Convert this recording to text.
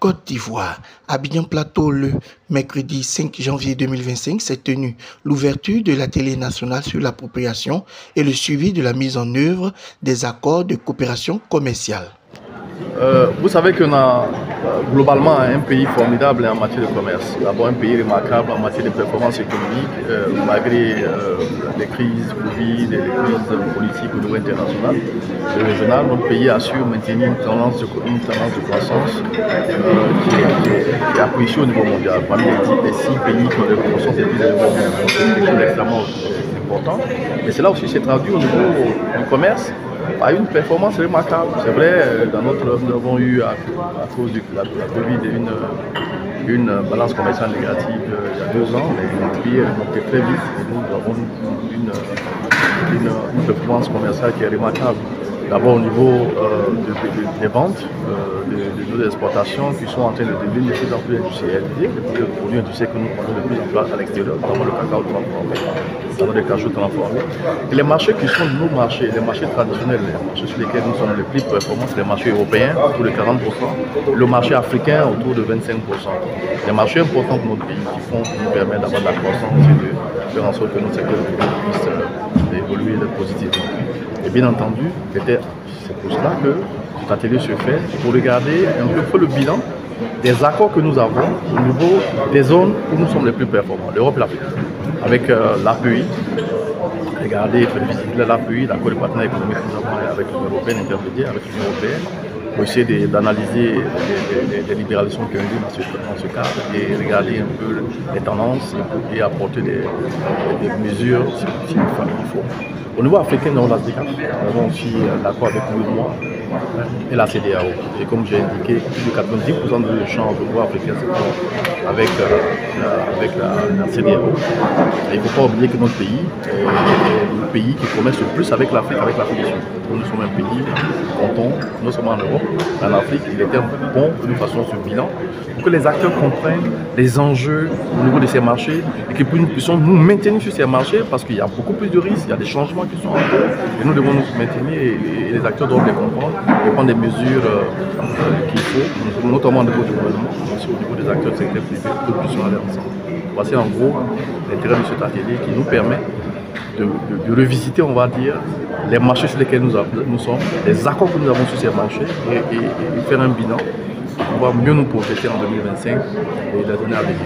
Côte d'Ivoire, Abidjan Plateau, le mercredi 5 janvier 2025, s'est tenue l'ouverture de l'atelier national sur l'appropriation et le suivi de la mise en œuvre des accords de coopération commerciale. Vous savez qu'on a globalement un pays formidable en matière de commerce. D'abord un pays remarquable en matière de performance économique, malgré les crises Covid et les crises politiques au niveau international et régional. Notre pays a su maintenir une tendance de croissance qui est appréciée au niveau mondial. Parmi les 6 pays qui ont des croissances les plus élevées au monde, c'est quelque chose d'extrêmement important. Mais cela aussi s'est traduit au niveau du commerce par une performance remarquable. C'est vrai, nous avons eu à cause de la Covid une balance commerciale négative il y a 2 ans, mais le pays est remonté très vite et nous avons une performance commerciale qui est remarquable. D'abord au niveau des ventes, de nos exportations qui sont en train de devenir de plus en plus industrialisées, les produits industriels que nous prenons de plus en plus à l'extérieur, notamment le cacao transformé, notamment le cajou transformé. Et les marchés qui sont nos marchés, les marchés traditionnels, les marchés sur lesquels nous sommes les plus performants, c'est les marchés européens, autour de 40%, le marché africain, autour de 25%. Les marchés importants pour notre pays qui nous permettent d'avoir de la croissance et de faire en sorte que notre secteur puisse évoluer positivement. Et bien entendu, c'est pour cela que cet atelier se fait, pour regarder un peu le bilan des accords que nous avons au niveau des zones où nous sommes les plus performants, l'Europe et l'Afrique, avec l'API, regarder, visiter l'API, l'accord de partenariat économique que nous avons avec l'Union européenne, intermédiaire avec l'Union européenne, pour essayer d'analyser les libéralisations qui ont eu dans ce cadre et regarder un peu les tendances et apporter des mesures s'il faut. Au niveau africain, nous avons nous avons aussi l'accord avec l'UEMOA et la CEDEAO. Et comme j'ai indiqué, plus de 90% de l'échange au niveau africain se font avec la CEDEAO. Et il ne faut pas oublier que notre pays est le pays qui commerce le plus avec l'Afrique du Sud. Donc nous sommes un pays content, non seulement en Europe, mais en Afrique. Il était bon que nous fassions ce bilan pour que les acteurs comprennent les enjeux au niveau de ces marchés et que nous puissions nous maintenir sur ces marchés parce qu'il y a beaucoup plus de risques, il y a des changements qui sont en cours et nous devons nous maintenir et les acteurs doivent les comprendre et prendre des mesures qu'il faut, notamment au niveau du gouvernement, mais aussi au niveau des acteurs du secteur privé, pour que nous puissions aller ensemble. Voici en gros l'intérêt de cet atelier qui nous permet de revisiter, on va dire, les marchés sur lesquels nous sommes, les accords que nous avons sur ces marchés et faire un bilan pour pouvoir mieux nous projeter en 2025 et les années à venir.